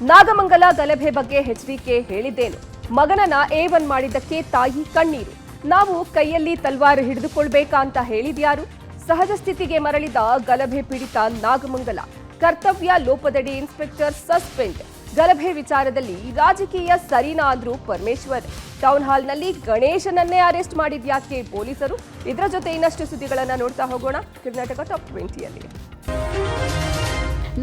ನಾಗಮಂಗಲ ಗಲಭೆ ಬಗ್ಗೆ ಎಚ್ಡಿಕೆ ಹೇಳಿದ್ದೇನು? ಮಗನನ್ನ A1 ಮಾಡಿದ್ದಕ್ಕೆ ತಾಯಿ ಕಣ್ಣೀರು. ನಾವು ಕೈಯಲ್ಲಿ ತಲ್ವಾರ್ ಹಿಡಿದುಕೊಳ್ಬೇಕಾ ಅಂತ ಹೇಳಿದ್ಯಾರು? ಸಹಜ ಸ್ಥಿತಿಗೆ ಮರಳಿದ ಗಲಭೆ ಪೀಡಿತ ನಾಗಮಂಗಲ. ಕರ್ತವ್ಯ ಲೋಪದಡಿ ಇನ್ಸ್ಪೆಕ್ಟರ್ ಸಸ್ಪೆಂಡ್. ಗಲಭೆ ವಿಚಾರದಲ್ಲಿ ರಾಜಕೀಯ ಸರಿನಾ ಅಂದ್ರು ಪರಮೇಶ್ವರ್. ಟೌನ್ ಹಾಲ್ನಲ್ಲಿ ಗಣೇಶನನ್ನೇ ಅರೆಸ್ಟ್ ಮಾಡಿದ್ಯಾಕೆ ಪೊಲೀಸರು? ಇದರ ಜೊತೆ ಇನ್ನಷ್ಟು ಸುದ್ದಿಗಳನ್ನ ನೋಡ್ತಾ ಹೋಗೋಣ ಕರ್ನಾಟಕ ಟಾಪ್ 20ಯಲ್ಲಿ.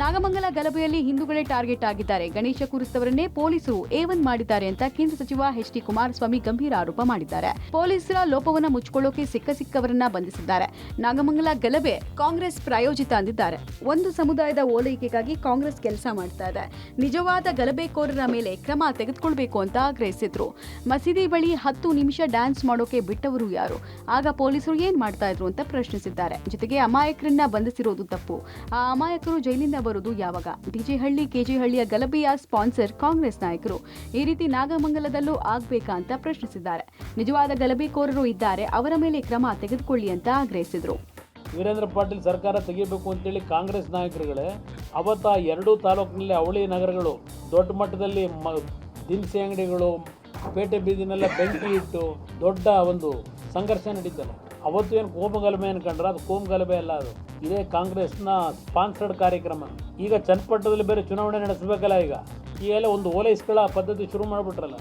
ನಾಗಮಂಗಲ ಗಲಭೆಯಲ್ಲಿ ಹಿಂದೂಗಳೇ ಟಾರ್ಗೆಟ್ ಆಗಿದ್ದಾರೆ. ಗಣೇಶ ಕೂರಿಸಿದವರನ್ನೇ ಪೊಲೀಸರು A1 ಮಾಡಿದ್ದಾರೆ ಅಂತ ಕೇಂದ್ರ ಸಚಿವ ಎಚ್ ಡಿ ಕುಮಾರಸ್ವಾಮಿ ಗಂಭೀರ ಆರೋಪ ಮಾಡಿದ್ದಾರೆ. ಪೊಲೀಸರ ಲೋಪವನ್ನ ಮುಚ್ಚಿಕೊಳ್ಳೋಕೆ ಸಿಕ್ಕವರನ್ನ ಬಂಧಿಸಿದ್ದಾರೆ. ನಾಗಮಂಗಲ ಗಲಭೆ ಕಾಂಗ್ರೆಸ್ ಪ್ರಾಯೋಜಿತ ಅಂದಿದ್ದಾರೆ. ಒಂದು ಸಮುದಾಯದ ಓಲೈಕೆಗಾಗಿ ಕಾಂಗ್ರೆಸ್ ಕೆಲಸ ಮಾಡ್ತಾ ಇದೆ. ನಿಜವಾದ ಗಲಭೆಕೋರರ ಮೇಲೆ ಕ್ರಮ ತೆಗೆದುಕೊಳ್ಬೇಕು ಅಂತ ಆಗ್ರಹಿಸಿದ್ರು. ಮಸೀದಿ ಬಳಿ 10 ನಿಮಿಷ ಡ್ಯಾನ್ಸ್ ಮಾಡೋಕೆ ಬಿಟ್ಟವರು ಯಾರು? ಆಗ ಪೊಲೀಸರು ಏನ್ ಮಾಡ್ತಾ ಇದ್ರು ಅಂತ ಪ್ರಶ್ನಿಸಿದ್ದಾರೆ. ಜೊತೆಗೆ ಅಮಾಯಕರನ್ನ ಬಂಧಿಸಿರೋದು ತಪ್ಪು. ಆ ಅಮಾಯಕರು ಜೈಲಿಂದ ಬರುವುದು ಯಾವಾಗ? ಡಿಜೆ ಹಳ್ಳಿ ಕೆಜೆ ಹಳ್ಳಿಯ ಗಲಭೆಯ ಸ್ಪಾನ್ಸರ್ ಕಾಂಗ್ರೆಸ್ ನಾಯಕರು. ಈ ರೀತಿ ನಾಗಮಂಗಲದಲ್ಲೂ ಆಗ್ಬೇಕಾ ಅಂತ ಪ್ರಶ್ನಿಸಿದ್ದಾರೆ. ನಿಜವಾದ ಗಲಭೆಕೋರರು ಇದ್ದಾರೆ, ಅವರ ಮೇಲೆ ಕ್ರಮ ತೆಗೆದುಕೊಳ್ಳಿ ಅಂತ ಆಗ್ರಹಿಸಿದ್ರು. ವೀರೇಂದ್ರ ಪಾಟೀಲ್ ಸರ್ಕಾರ ತೆಗಿಬೇಕು ಅಂತೇಳಿ ಕಾಂಗ್ರೆಸ್ ನಾಯಕರುಗಳೇ ಅವತ್ತ 2 ತಾಲೂಕಿನಲ್ಲಿ ಅವಳಿ ನಗರಗಳು ದೊಡ್ಡ ಮಟ್ಟದಲ್ಲಿ ದಿನಸಿ ಅಂಗಡಿಗಳು ಪೇಟೆ ಬೀದಿನೆಲ್ಲ ಬೆಂಕಿ ಇಟ್ಟು ದೊಡ್ಡ ಒಂದು ಸಂಘರ್ಷ ನಡೀತಲ್ಲ. ಅವತ್ತು ಏನು ಕೋಮಗಲಭೆ ಅನ್ಕೊಂಡ್ರೆ ಅದು ಕೋಮಗಲಭೆ ಅಲ್ಲ, ಅದು ಇದೇ ಕಾಂಗ್ರೆಸ್ನ ಸ್ಪಾನ್ಸರ್ಡ್ ಕಾರ್ಯಕ್ರಮ. ಈಗ ಚನ್ನಪಟ್ಟಣದಲ್ಲಿ ಬೇರೆ ಚುನಾವಣೆ ನಡೆಸಬೇಕಲ್ಲ, ಈಗೆಲ್ಲ ಒಂದು ಓಲೈಸ್ಗಳ ಪದ್ಧತಿ ಶುರು ಮಾಡಿಬಿಟ್ರಲ್ಲ.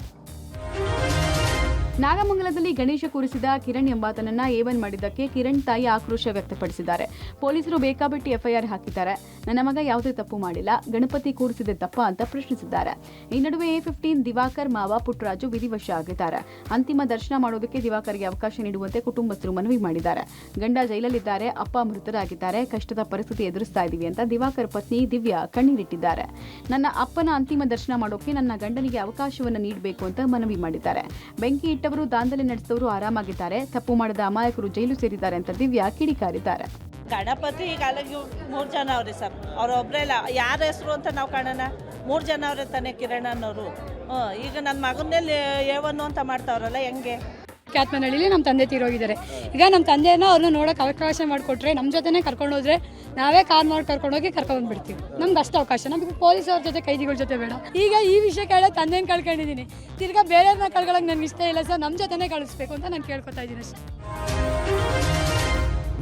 ನಾಗಮಂಗಲದಲ್ಲಿ ಗಣೇಶ ಕೂರಿಸಿದ ಕಿರಣ್ ಎಂಬಾತನನ್ನ A1 ಮಾಡಿದ್ದಕ್ಕೆ ಕಿರಣ್ ತಾಯಿ ಆಕ್ರೋಶ ವ್ಯಕ್ತಪಡಿಸಿದ್ದಾರೆ. ಪೊಲೀಸರು ಬೇಕಾಬಿಟ್ಟಿ FIR ಹಾಕಿದ್ದಾರೆ. ನನ್ನ ಮಗ ಯಾವುದೇ ತಪ್ಪು ಮಾಡಿಲ್ಲ, ಗಣಪತಿ ಕೂರಿಸಿದೆ ತಪ್ಪ ಅಂತ ಪ್ರಶ್ನಿಸಿದ್ದಾರೆ. ಈ ನಡುವೆ A15 ದಿವಾಕರ್ ಮಾವ ಪುಟ್ಟರಾಜು ವಿಧಿವಶ ಆಗಿದ್ದಾರೆ. ಅಂತಿಮ ದರ್ಶನ ಮಾಡೋದಕ್ಕೆ ದಿವಾಕರ್ಗೆ ಅವಕಾಶ ನೀಡುವಂತೆ ಕುಟುಂಬಸ್ಥರು ಮನವಿ ಮಾಡಿದ್ದಾರೆ. ಗಂಡ ಜೈಲಲ್ಲಿದ್ದಾರೆ, ಅಪ್ಪ ಮೃತರಾಗಿದ್ದಾರೆ, ಕಷ್ಟದ ಪರಿಸ್ಥಿತಿ ಎದುರಿಸ್ತಾ ಇದ್ದೀವಿ ಅಂತ ದಿವಾಕರ್ ಪತ್ನಿ ದಿವ್ಯಾ ಕಣ್ಣೀರಿಟ್ಟಿದ್ದಾರೆ. ನನ್ನ ಅಪ್ಪನ ಅಂತಿಮ ದರ್ಶನ ಮಾಡೋಕೆ ನನ್ನ ಗಂಡನಿಗೆ ಅವಕಾಶವನ್ನು ನೀಡಬೇಕು ಅಂತ ಮನವಿ ಮಾಡಿದ್ದಾರೆ. ಬೆಂಕಿ ಇಟ್ಟವರು, ದಾಂಧಲೆ ನಡೆಸಿದವರು ಆರಾಮಾಗಿದ್ದಾರೆ, ತಪ್ಪು ಮಾಡಿದ ಅಮಾಯಕರು ಜೈಲು ಸೇರಿದ್ದಾರೆ ಅಂತ ದಿವ್ಯಾ ಕಿಡಿಕಾರಿದ್ದಾರೆ. ಗಣಪತಿ ಈಗ 3 ಜನ ಅವ್ರಿ ಸರ್, ಅವರೊಬ್ಬರೇ ಇಲ್ಲ, ಯಾರ ಹೆಸರು ಅಂತ ನಾವು ಕಾಣೋಣ. 3 ಜನ ಅವ್ರೆ ತಾನೆ ಕಿರಣ್ ಅನ್ನೋರು. ಈಗ ನನ್ನ ಮಗನ್ನೇ A1 ಅಂತ ಮಾಡ್ತಾವ್ರಲ್ಲ, ಹೆಂಗೆ? ಕ್ಯಾತ್ಮನಹಳ್ಳಿಲಿ ನಮ್ಮ ತಂದೆ ತೀರೋಗಿದ್ದಾರೆ. ಈಗ ನಮ್ಮ ತಂದೆನ ಅವ್ರನ್ನ ನೋಡೋಕೆ ಅವಕಾಶ ಮಾಡಿಕೊಟ್ರೆ ನಮ್ಮ ಜೊತೆನೇ ಕರ್ಕೊಂಡು ಹೋದ್ರೆ ನಾವೇ ಕಾರ್ ಮಾಡಿ ಕರ್ಕೊಂಡೋಗಿ ಕರ್ಕೊಂಡ್ಬಿಡ್ತೀವಿ. ನಮ್ಗೆ ಅಷ್ಟು ಅವಕಾಶ, ನಮಗೆ ಪೊಲೀಸ್ ಅವ್ರ ಜೊತೆ ಕೈದಿಗಳ ಜೊತೆ ಬೇಡ. ಈಗ ಈ ವಿಷಯ ಕೇಳೋ ತಂದೆನ ಕಳ್ಕೊಂಡಿದ್ದೀನಿ, ತಿರ್ಗಾ ಬೇರೆಯವ್ರನ್ನ ಕಳ್ಕೊಳ್ಳೋಕೆ ನನಗೆ ಇಷ್ಟ ಇಲ್ಲ ಸರ್. ನಮ್ಮ ಜೊತೆನೇ ಕಳಿಸ್ಬೇಕು ಅಂತ ನಾನು ಕೇಳ್ಕೊತಾ ಇದ್ದೀನಿ ಸರ್.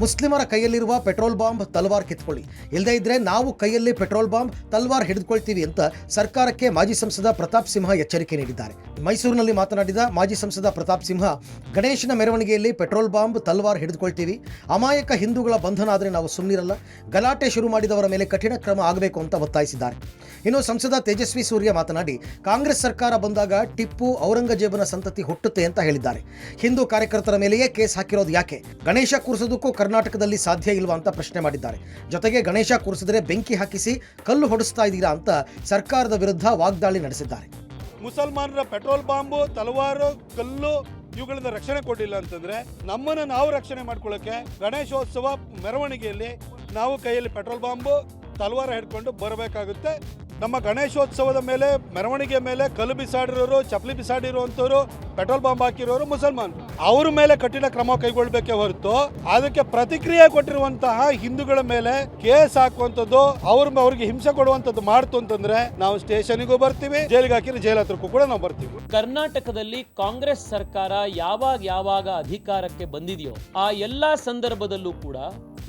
ಮುಸ್ಲಿಮರ ಕೈಯಲ್ಲಿರುವ ಪೆಟ್ರೋಲ್ ಬಾಂಬ್ ತಲ್ವಾರ್ ಕಿತ್ಕೊಳ್ಳಿ, ಇಲ್ಲದೇ ಇದ್ರೆ ನಾವು ಕೈಯಲ್ಲಿ ಪೆಟ್ರೋಲ್ ಬಾಂಬ್ ತಲ್ವಾರ್ ಹಿಡಿದುಕೊಳ್ತೀವಿ ಅಂತ ಸರ್ಕಾರಕ್ಕೆ ಮಾಜಿ ಸಂಸದ ಪ್ರತಾಪ್ ಸಿಂಹ ಎಚ್ಚರಿಕೆ ನೀಡಿದ್ದಾರೆ. ಮೈಸೂರಿನಲ್ಲಿ ಮಾತನಾಡಿದ ಮಾಜಿ ಸಂಸದ ಪ್ರತಾಪ್ ಸಿಂಹ, ಗಣೇಶನ ಮೆರವಣಿಗೆಯಲ್ಲಿ ಪೆಟ್ರೋಲ್ ಬಾಂಬ್ ತಲ್ವಾರ್ ಹಿಡಿದುಕೊಳ್ತೀವಿ, ಅಮಾಯಕ ಹಿಂದೂಗಳ ಬಂಧನ ಆದರೆ ನಾವು ಸುಮ್ಮನಿರಲ್ಲ, ಗಲಾಟೆ ಶುರು ಮಾಡಿದವರ ಮೇಲೆ ಕಠಿಣ ಕ್ರಮ ಆಗಬೇಕು ಅಂತ ಒತ್ತಾಯಿಸಿದ್ದಾರೆ. ಇನ್ನು ಸಂಸದ ತೇಜಸ್ವಿ ಸೂರ್ಯ ಮಾತನಾಡಿ, ಕಾಂಗ್ರೆಸ್ ಸರ್ಕಾರ ಬಂದಾಗ ಟಿಪ್ಪು ಔರಂಗಜೇಬನ ಸಂತತಿ ಹುಟ್ಟುತ್ತೆ ಅಂತ ಹೇಳಿದ್ದಾರೆ. ಹಿಂದೂ ಕಾರ್ಯಕರ್ತರ ಮೇಲೆಯೇ ಕೇಸ್ ಹಾಕಿರೋದು ಯಾಕೆ? ಗಣೇಶ ಕೂರಿಸೋದಕ್ಕೂ ಕರ್ನಾಟಕದಲ್ಲಿ ಸಾಧ್ಯ ಇಲ್ವಾ ಅಂತ ಪ್ರಶ್ನೆ ಮಾಡಿದ್ದಾರೆ. ಜೊತೆಗೆ ಗಣೇಶ ಕೂರಿಸಿದ್ರೆ ಬೆಂಕಿ ಹಾಕಿಸಿ ಕಲ್ಲು ಹೊಡಿಸ್ತಾ ಇದ್ದೀರಾ ಅಂತ ಸರ್ಕಾರದ ವಿರುದ್ಧ ವಾಗ್ದಾಳಿ ನಡೆಸಿದ್ದಾರೆ. ಮುಸಲ್ಮಾನರ ಪೆಟ್ರೋಲ್ ಬಾಂಬು, ತಲವಾರು, ಕಲ್ಲು ಇವುಗಳಿಂದ ರಕ್ಷಣೆ ಕೊಟ್ಟಿಲ್ಲ ಅಂತಂದ್ರೆ ನಮ್ಮನ್ನು ನಾವು ರಕ್ಷಣೆ ಮಾಡ್ಕೊಳ್ಳೋಕೆ ಗಣೇಶೋತ್ಸವ ಮೆರವಣಿಗೆಯಲ್ಲಿ ನಾವು ಕೈಯಲ್ಲಿ ಪೆಟ್ರೋಲ್ ಬಾಂಬು, ತಲವಾರ ಹಿಡ್ಕೊಂಡು ಬರಬೇಕಾಗುತ್ತೆ. ನಮ್ಮ ಗಣೇಶೋತ್ಸವದ ಮೇಲೆ, ಮೆರವಣಿಗೆ ಮೇಲೆ ಕಲ್ಲು ಬಿಸಾಡಿರೋರು, ಚಪ್ಪಲಿ ಬಿಸಾಡಿರುವಂಥವ್ರು, ಪೆಟ್ರೋಲ್ ಬಾಂಬ್ ಹಾಕಿರೋರು ಮುಸಲ್ಮಾನರು. ಅವ್ರ ಮೇಲೆ ಕಠಿಣ ಕ್ರಮ ಕೈಗೊಳ್ಳಬೇಕೇ ಹೊರತು ಅದಕ್ಕೆ ಪ್ರತಿಕ್ರಿಯೆ ಕೊಟ್ಟಿರುವಂತಹ ಹಿಂದೂಗಳ ಮೇಲೆ ಕೇಸ್ ಹಾಕುವಂಥದ್ದು, ಅವ್ರಿಗೆ ಹಿಂಸೆ ಕೊಡುವಂಥದ್ದು ಮಾಡ್ತು ಅಂತಂದ್ರೆ ನಾವು ಸ್ಟೇಷನ್ಗೂ ಬರ್ತೀವಿ, ಜೈಲಿಗೆ ಹಾಕಿದ್ರೆ ಜೈಲ್ ಹತ್ರಕ್ಕೂ ಕೂಡ ನಾವು ಬರ್ತೀವಿ. ಕರ್ನಾಟಕದಲ್ಲಿ ಕಾಂಗ್ರೆಸ್ ಸರ್ಕಾರ ಯಾವಾಗ ಅಧಿಕಾರಕ್ಕೆ ಬಂದಿದೆಯೋ ಆ ಎಲ್ಲಾ ಸಂದರ್ಭದಲ್ಲೂ ಕೂಡ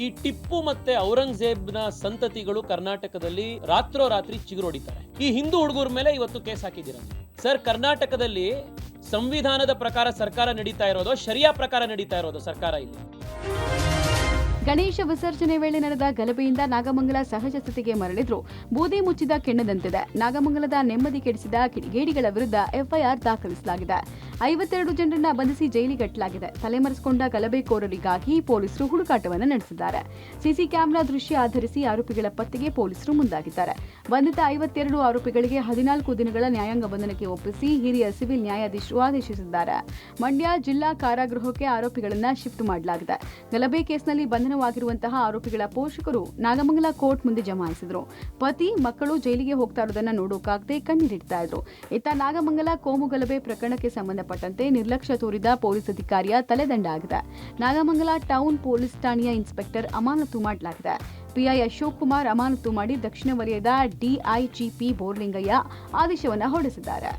ಈ ಟಿಪ್ಪು ಮತ್ತೆ ಔರಂಗಜೇಬ್ನ ಸಂತತಿಗಳು ಕರ್ನಾಟಕದಲ್ಲಿ ರಾತ್ರೋರಾತ್ರಿ ಚಿಗುರೊಡಿತಾರೆ. ಈ ಹಿಂದೂ ಹುಡುಗರ ಮೇಲೆ ಇವತ್ತು ಕೇಸ್ ಹಾಕಿದ್ದೀರ ಸರ್. ಕರ್ನಾಟಕದಲ್ಲಿ ಸಂವಿಧಾನದ ಪ್ರಕಾರ ಸರ್ಕಾರ ನಡೀತಾ ಇರೋದು, ಶರಿಯಾ ಪ್ರಕಾರ ನಡೀತಾ ಇರೋದು ಸರ್ಕಾರ ಇಲ್ಲಿ. ಗಣೇಶ ವಿಸರ್ಜನೆ ವೇಳೆ ನಡೆದ ಗಲಭೆಯಿಂದ ನಾಗಮಂಗಲ ಸಹಜ ಸ್ಥಿತಿಗೆ ಮರಳಿದ್ರು ಬೂದಿ ಮುಚ್ಚಿದ ಕೆಣ್ಣದಂತಿದೆ. ನಾಗಮಂಗಲದ ನೆಮ್ಮದಿ ಕೆಡಿಸಿದ ಕಿಡಿಗೇಡಿಗಳ ವಿರುದ್ಧ FIR ದಾಖಲಿಸಲಾಗಿದೆ. 52 ಜನರನ್ನ ಬಂಧಿಸಿ ಜೈಲಿಗಟ್ಟಲಾಗಿದೆ. ತಲೆಮರೆಸಿಕೊಂಡ ಗಲಭೆಕೋರರಿಗಾಗಿ ಪೊಲೀಸರು ಹುಡುಕಾಟವನ್ನು ನಡೆಸಿದ್ದಾರೆ. ಸಿಸಿ ಕ್ಯಾಮೆರಾ ದೃಶ್ಯ ಆಧರಿಸಿ ಆರೋಪಿಗಳ ಪತ್ತೆಗೆ ಪೊಲೀಸರು ಮುಂದಾಗಿದ್ದಾರೆ. ಬಂಧಿತ 52 ಆರೋಪಿಗಳಿಗೆ 14 ದಿನಗಳ ನ್ಯಾಯಾಂಗ ಬಂಧನಕ್ಕೆ ಒಪ್ಪಿಸಿ ಹಿರಿಯ ಸಿವಿಲ್ ನ್ಯಾಯಾಧೀಶರು ಆದೇಶಿಸಿದ್ದಾರೆ. ಮಂಡ್ಯ ಜಿಲ್ಲಾ ಕಾರಾಗೃಹಕ್ಕೆ ಆರೋಪಿಗಳನ್ನ ಶಿಫ್ಟ್ ಮಾಡಲಾಗಿದೆ. ಗಲಭೆ ಕೇಸ್ನಲ್ಲಿ ಬಂಧನವಾಗಿರುವಂತಹ ಆರೋಪಿಗಳ ಪೋಷಕರು ನಾಗಮಂಗಲ ಕೋರ್ಟ್ ಮುಂದೆ ಜಮಾಯಿಸಿದ್ರು. ಪತಿ ಮಕ್ಕಳು ಜೈಲಿಗೆ ಹೋಗ್ತಾ ಇರೋದನ್ನ ನೋಡೋಕಾಗದೆ ಕಣ್ಣೀರಿಡ್ತಾ ಇದ್ರು. ಇತ್ತ ನಾಗಮಂಗಲ ಕೋಮು ಗಲಭೆ ಪ್ರಕರಣಕ್ಕೆ ಸಂಬಂಧಪಟ್ಟಂತೆ ನಿರ್ಲಕ್ಷ್ಯ ತೋರಿದ ಪೊಲೀಸ್ ಅಧಿಕಾರಿಯ ತಲೆದಂಡ ಆಗಿದೆ. ನಾಗಮಂಗಲ ಟೌನ್ ಪೊಲೀಸ್ ಠಾಣೆಯ ಇನ್ಸ್ಪೆಕ್ಟರ್ ಅಮಾನತು ಮಾಡಲಾಗಿದೆ. ಪಿಐ ಅಶೋಕ್ ಕುಮಾರ್ ಅಮಾನತು ಮಾಡಿ ದಕ್ಷಿಣ ವಲಯದ ಡಿಐಜಿಪಿ ಬೋರ್ಲಿಂಗಯ್ಯ ಆದೇಶವನ್ನು ಹೊರಡಿಸಿದ್ದಾರೆ.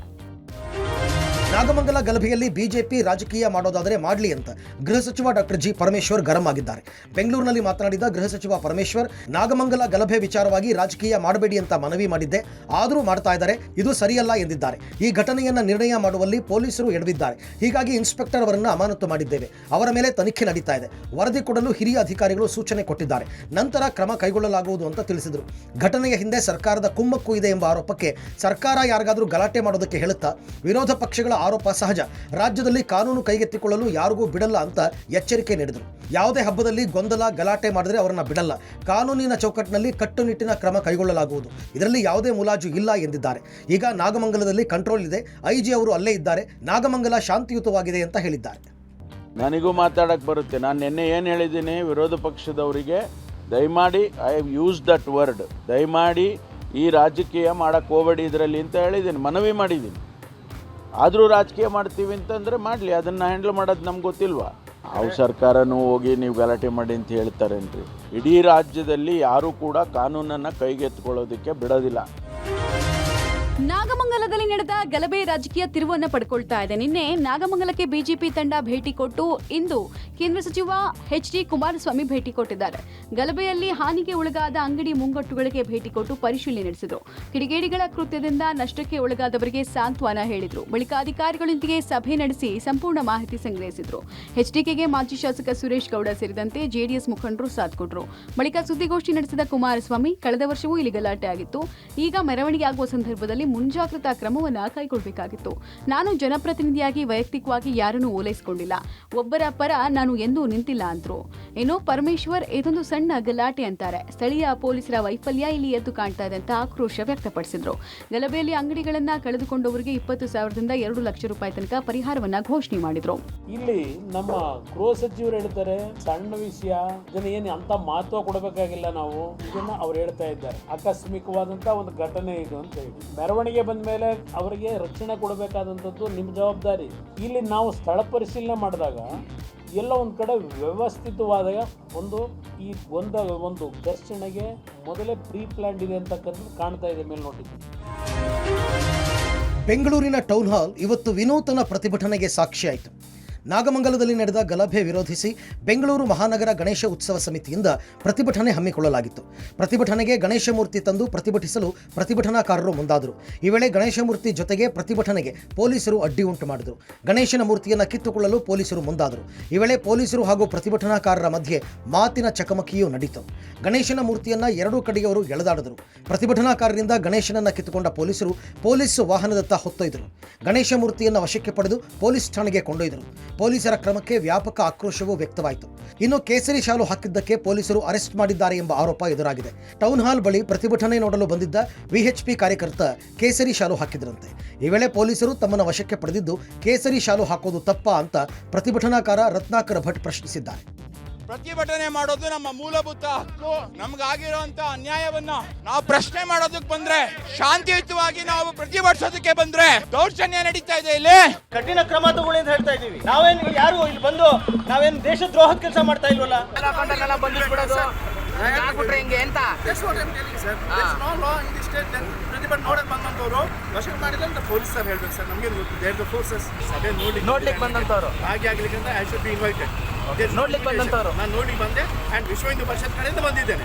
ನಾಗಮಂಗಲ ಗಲಭೆಯಲ್ಲಿ ಬಿಜೆಪಿ ರಾಜಕೀಯ ಮಾಡೋದಾದರೆ ಮಾಡಲಿ ಅಂತ ಗೃಹ ಸಚಿವ ಡಾಕ್ಟರ್ ಜಿ ಪರಮೇಶ್ವರ್ ಗರಂ ಆಗಿದ್ದಾರೆ. ಬೆಂಗಳೂರಿನಲ್ಲಿ ಮಾತನಾಡಿದ ಗೃಹ ಸಚಿವ ಪರಮೇಶ್ವರ್, ನಾಗಮಂಗಲ ಗಲಭೆ ವಿಚಾರವಾಗಿ ರಾಜಕೀಯ ಮಾಡಬೇಡಿ ಅಂತ ಮನವಿ ಮಾಡಿದ್ದೆ, ಆದರೂ ಮಾಡ್ತಾ ಇದ್ದಾರೆ, ಇದು ಸರಿಯಲ್ಲ ಎಂದಿದ್ದಾರೆ. ಈ ಘಟನೆಯನ್ನ ನಿರ್ಣಯ ಮಾಡುವಲ್ಲಿ ಪೊಲೀಸರು ಎಡವಿದ್ದಾರೆ, ಹೀಗಾಗಿ ಇನ್ಸ್ಪೆಕ್ಟರ್ ಅವರನ್ನು ಅಮಾನತು ಮಾಡಿದ್ದೇವೆ, ಅವರ ಮೇಲೆ ತನಿಖೆ ನಡೀತಾ ಇದೆ, ವರದಿ ಕೊಡಲು ಹಿರಿಯ ಅಧಿಕಾರಿಗಳು ಸೂಚನೆ ಕೊಟ್ಟಿದ್ದಾರೆ, ನಂತರ ಕ್ರಮ ಕೈಗೊಳ್ಳಲಾಗುವುದು ಅಂತ ತಿಳಿಸಿದರು. ಘಟನೆಯ ಹಿಂದೆ ಸರ್ಕಾರದ ಕುಮ್ಮಕ್ಕು ಇದೆ ಎಂಬ ಆರೋಪಕ್ಕೆ ಸರ್ಕಾರ ಯಾರಿಗಾದರೂ ಗಲಾಟೆ ಮಾಡೋದಕ್ಕೆ ಹೇಳುತ್ತಾ? ವಿರೋಧ ಪಕ್ಷಗಳ ಆರೋಪ ಸಹಜ, ರಾಜ್ಯದಲ್ಲಿ ಕಾನೂನು ಕೈಗೆತ್ತಿಕೊಳ್ಳಲು ಯಾರಿಗೂ ಬಿಡಲ್ಲ ಅಂತ ಎಚ್ಚರಿಕೆ ನೀಡಿದರು. ಯಾವುದೇ ಹಬ್ಬದಲ್ಲಿ ಗೊಂದಲ ಗಲಾಟೆ ಮಾಡಿದ್ರೆ ಅವರನ್ನ ಬಿಡಲ್ಲ, ಕಾನೂನಿನ ಚೌಕಟ್ಟಿನಲ್ಲಿ ಕಟ್ಟುನಿಟ್ಟಿನ ಕ್ರಮ ಕೈಗೊಳ್ಳಲಾಗುವುದು, ಇದರಲ್ಲಿ ಯಾವುದೇ ಮುಲಾಜು ಇಲ್ಲ ಎಂದಿದ್ದಾರೆ. ಈಗ ನಾಗಮಂಗಲದಲ್ಲಿ ಕಂಟ್ರೋಲ್ ಇದೆ, ಐಜಿ ಅವರು ಅಲ್ಲೇ ಇದ್ದಾರೆ, ನಾಗಮಂಗಲ ಶಾಂತಿಯುತವಾಗಿದೆ ಅಂತ ಹೇಳಿದ್ದಾರೆ. ನನಗೂ ಮಾತಾಡಕ್ಕೆ ಬರುತ್ತೆ. ನಾನು ನಿನ್ನೆ ಏನು ಹೇಳಿದ್ದೀನಿ, ವಿರೋಧ ಪಕ್ಷದವರಿಗೆ ದಯಮಾಡಿ I have use that word, ದಯಮಾಡಿ ಈ ರಾಜಕೀಯ ಮಾಡೋಕ್ಕೆ ಹೋಗಬೇಡಿ ಇದರಲ್ಲಿ ಅಂತ ಹೇಳಿದ್ದೀನಿ, ಮನವಿ ಮಾಡಿದ್ದೀನಿ. ಆದರೂ ರಾಜಕೀಯ ಮಾಡ್ತೀವಿ ಅಂತಂದರೆ ಮಾಡಲಿ, ಅದನ್ನು ಹ್ಯಾಂಡಲ್ ಮಾಡೋದು ನಮ್ಗೆ ಗೊತ್ತಿಲ್ವಾ? ಯಾವ ಸರ್ಕಾರನೂ ಹೋಗಿ ನೀವು ಗಲಾಟೆ ಮಾಡಿ ಅಂತ ಹೇಳ್ತಾರೇನ್ರಿ? ಇಡೀ ರಾಜ್ಯದಲ್ಲಿ ಯಾರೂ ಕೂಡ ಕಾನೂನನ್ನು ಕೈಗೆತ್ತಿಕೊಳ್ಳೋದಕ್ಕೆ ಬಿಡೋದಿಲ್ಲ. ನಾಗಮಂಗಲದಲ್ಲಿ ನಡೆದ ಗಲಭೆ ರಾಜಕೀಯ ತಿರುವನ್ನು ಪಡ್ಕೊಳ್ತಾ ಇದೆ. ನಿನ್ನೆ ನಾಗಮಂಗಲಕ್ಕೆ ಬಿಜೆಪಿ ತಂಡ ಭೇಟಿ ಕೊಟ್ಟು ಇಂದು ಕೇಂದ್ರ ಸಚಿವ ಎಚ್.ಡಿ. ಕುಮಾರಸ್ವಾಮಿ ಭೇಟಿ ಕೊಟ್ಟಿದ್ದಾರೆ. ಗಲಭೆಯಲ್ಲಿ ಹಾನಿಗೆ ಒಳಗಾದ ಅಂಗಡಿ ಮುಂಗಟ್ಟುಗಳಿಗೆ ಭೇಟಿ ಕೊಟ್ಟು ಪರಿಶೀಲನೆ ನಡೆಸಿದರು. ಕಿಡಿಗೇಡಿಗಳ ಕೃತ್ಯದಿಂದ ನಷ್ಟಕ್ಕೆ ಒಳಗಾದವರಿಗೆ ಸಾಂತ್ವನ ಹೇಳಿದರು. ಬಳಿಕ ಅಧಿಕಾರಿಗಳೊಂದಿಗೆ ಸಭೆ ನಡೆಸಿ ಸಂಪೂರ್ಣ ಮಾಹಿತಿ ಸಂಗ್ರಹಿಸಿದರು. ಎಚ್ಡಿಕೆಗೆ ಮಾಜಿ ಶಾಸಕ ಸುರೇಶ್ ಗೌಡ ಸೇರಿದಂತೆ ಜೆಡಿಎಸ್ ಮುಖಂಡರು ಸಾಥ್ ಕೊಟ್ಟರು. ಬಳಿಕ ಸುದ್ದಿಗೋಷ್ಠಿ ನಡೆಸಿದ ಕುಮಾರಸ್ವಾಮಿ, ಕಳೆದ ವರ್ಷವೂ ಇಲ್ಲಿ ಗಲಾಟೆ ಆಗಿತ್ತು, ಈಗ ಮೆರವಣಿಗೆ ಆಗುವ ಸಂದರ್ಭದಲ್ಲಿ ಮುಂಜಾಗ್ರತಾ ಕ್ರಮವನ್ನು ಕೈಗೊಳ್ಳಬೇಕಾಗಿತ್ತು. ನಾನು ಜನಪ್ರತಿನಿಧಿಯಾಗಿ ವೈಯಕ್ತಿಕವಾಗಿ ಯಾರನ್ನೂ ಓಲೈಸಿಕೊಂಡಿಲ್ಲ, ಒಬ್ಬರ ಪರ ನಾನು ಎಂದೂ ನಿಂತಿಲ್ಲ ಅಂದ್ರು. ಇನ್ನು ಪರಮೇಶ್ವರ್, ಇದೊಂದು ಸಣ್ಣ ಗಲಾಟೆ ಅಂತಾರೆ, ಸ್ಥಳೀಯ ಪೊಲೀಸರ ವೈಫಲ್ಯ ಇಲ್ಲಿ ಎದ್ದು ಕಾಣ್ತಾ ಇದೆ ಅಂತ ಆಕ್ರೋಶ ವ್ಯಕ್ತಪಡಿಸಿದ್ರು. ಗಲಭೆಯಲ್ಲಿ ಅಂಗಡಿಗಳನ್ನ ಕಳೆದುಕೊಂಡವರಿಗೆ 20,000ದಿಂದ 2 ಲಕ್ಷ ರೂಪಾಯಿ ತನಕ ಪರಿಹಾರವನ್ನ ಘೋಷಣೆ ಮಾಡಿದ್ರು. ಇಲ್ಲಿ ನಮ್ಮ ಗೃಹ ಸಚಿವರು ಹೇಳ್ತಾರೆ ಸಣ್ಣ ವಿಷಯ, ಇದನ್ನ ಏನು ಅಂತ ಮಹತ್ವ ಕೊಡಬೇಕಾಗಿಲ್ಲ ನಾವು, ಇದನ್ನ ಅವ್ರು ಹೇಳ್ತಾ ಇದ್ದಾರೆ. ಆಕಸ್ಮಿಕವಾದಂತ ಒಂದು ಘಟನೆ ಇದು ಅಂತ ಹೇಳಿ ಮೆರವಣಿಗೆ ಬಂದ ಮೇಲೆ ಅವರಿಗೆ ರಕ್ಷಣೆ ಕೊಡಬೇಕಾದಂಥದ್ದು ನಿಮ್ಮ ಜವಾಬ್ದಾರಿ. ಇಲ್ಲಿ ನಾವು ಸ್ಥಳ ಪರಿಶೀಲನೆ ಮಾಡಿದಾಗ ಎಲ್ಲ ಒಂದು ಕಡೆ ವ್ಯವಸ್ಥಿತವಾದ ಈ ಒಂದು ಘರ್ಷಣೆಗೆ ಮೊದಲೇ ಪ್ರೀ ಪ್ಲಾನ್ಡ್ ಇದೆ ಅಂತಕ್ಕಂಥದ್ದು ಕಾಣ್ತಾ ಇದೆ ಮೇಲ್ನೋಟಕ್ಕೆ. ಬೆಂಗಳೂರಿನ ಟೌನ್ ಹಾಲ್ ಇವತ್ತು ವಿನೂತನ ಪ್ರತಿಭಟನೆಗೆ ಸಾಕ್ಷಿಯಾಯಿತು. ನಾಗಮಂಗಲದಲ್ಲಿ ನಡೆದ ಗಲಭೆ ವಿರೋಧಿಸಿ ಬೆಂಗಳೂರು ಮಹಾನಗರ ಗಣೇಶ ಉತ್ಸವ ಸಮಿತಿಯಿಂದ ಪ್ರತಿಭಟನೆ ಹಮ್ಮಿಕೊಳ್ಳಲಾಗಿತ್ತು. ಪ್ರತಿಭಟನೆಗೆ ಗಣೇಶ ಮೂರ್ತಿ ತಂದು ಪ್ರತಿಭಟಿಸಲು ಪ್ರತಿಭಟನಾಕಾರರು ಮುಂದಾದರು. ಈ ವೇಳೆ ಗಣೇಶ ಮೂರ್ತಿ ಜೊತೆಗೆ ಪ್ರತಿಭಟನೆಗೆ ಪೊಲೀಸರು ಅಡ್ಡಿ ಉಂಟು ಮಾಡಿದರು. ಗಣೇಶನ ಮೂರ್ತಿಯನ್ನು ಕಿತ್ತುಕೊಳ್ಳಲು ಪೊಲೀಸರು ಮುಂದಾದರು. ಈ ವೇಳೆ ಪೊಲೀಸರು ಹಾಗೂ ಪ್ರತಿಭಟನಾಕಾರರ ಮಧ್ಯೆ ಮಾತಿನ ಚಕಮಕಿಯೂ ನಡೆಯಿತು. ಗಣೇಶನ ಮೂರ್ತಿಯನ್ನು ಎರಡೂ ಕಡೆಯವರು ಎಳೆದಾಡಿದರು. ಪ್ರತಿಭಟನಾಕಾರರಿಂದ ಗಣೇಶನನ್ನು ಕಿತ್ತುಕೊಂಡ ಪೊಲೀಸರು ಪೊಲೀಸ್ ವಾಹನದತ್ತ ಹೊತ್ತೊಯ್ದರು. ಗಣೇಶ ಮೂರ್ತಿಯನ್ನು ವಶಕ್ಕೆ ಪಡೆದು ಪೊಲೀಸ್ ಠಾಣೆಗೆ ಕೊಂಡೊಯ್ದರು. ಪೊಲೀಸರ ಕ್ರಮಕ್ಕೆ ವ್ಯಾಪಕ ಆಕ್ರೋಶವೂ ವ್ಯಕ್ತವಾಯಿತು. ಇನ್ನು ಕೇಸರಿ ಶಾಲು ಹಾಕಿದ್ದಕ್ಕೆ ಪೊಲೀಸರು ಅರೆಸ್ಟ್ ಮಾಡಿದ್ದಾರೆ ಎಂಬ ಆರೋಪ ಎದುರಾಗಿದೆ. ಟೌನ್ ಹಾಲ್ ಬಳಿ ಪ್ರತಿಭಟನೆ ನೋಡಲು ಬಂದಿದ್ದ ವಿಎಚ್ಪಿ ಕಾರ್ಯಕರ್ತ ಕೇಸರಿ ಶಾಲು ಹಾಕಿದ್ರಂತೆ. ಈ ವೇಳೆ ಪೊಲೀಸರು ತಮ್ಮನ್ನು ವಶಕ್ಕೆ ಪಡೆದಿದ್ದು ಕೇಸರಿ ಶಾಲು ಹಾಕೋದು ತಪ್ಪಾ ಅಂತ ಪ್ರತಿಭಟನಾಕಾರ ರತ್ನಾಕರ ಭಟ್ ಪ್ರಶ್ನಿಸಿದ್ದಾರೆ. ಪ್ರತಿಭಟನೆ ಮಾಡೋದು ನಮ್ಮ ಮೂಲಭೂತ ಹಕ್ಕು. ನಮ್ಗಾಗಿರುವಂತ ಅನ್ಯಾಯವನ್ನ ನಾವು ಪ್ರಶ್ನೆ ಮಾಡೋದಕ್ಕೆ ಬಂದ್ರೆ, ಶಾಂತಿಯುತವಾಗಿ ನಾವು ಪ್ರತಿಭಟಿಸೋದಕ್ಕೆ ಬಂದ್ರೆ ದೌರ್ಜನ್ಯ ನಡೀತಾ ಇದೆ. ಇಲ್ಲಿ ಕಠಿಣ ಕ್ರಮ ತಗೊಳ್ಳಿ ಅಂತ ಹೇಳ್ತಾ ಇದೀವಿ. ನಾವೇನು ಯಾರು ಇಲ್ಲಿ ಬಂದು ನಾವೇನು ದೇಶದ್ರೋಹದ ಕೆಲಸ ಮಾಡ್ತಾ ಇಲ್ವಲ್ಲ. ಹಿಂಗೆ ಅಂತ ಪ್ರತಿಭಟನೆ ನೋಡಕ್ ಬಂದಂತವ್ರು ವಶಕ್ಕೆ ಮಾಡಿದ್ರೆ ಪೊಲೀಸ್ ಸರ್ ಹೇಳ್ಬೇಕು ಸರ್, ನಮಗೆ ದೇರ್ ದ ಫೋರ್ಸಸ್ ಸಭೆ ನೋಡ್ಲಿಕ್ಕೆ ಬಂದಂತವ್ರು ಹಾಗೆ ಆಗ್ಲಿಕ್ಕೆ ಐ ಶುಡ್ ಬಿ ಇನ್ವೈಟೆಡ್. ನೋಡ್ಲಿಕ್ಕೆ ಬಂದಂತವ್ರು ನಾನು ನೋಡಿ ಬಂದೆ ಅಂಡ್ ವಿಶ್ವ ಹಿಂದೂ ಪರಿಷತ್ ಕಡೆಯಿಂದ ಬಂದಿದ್ದೇನೆ.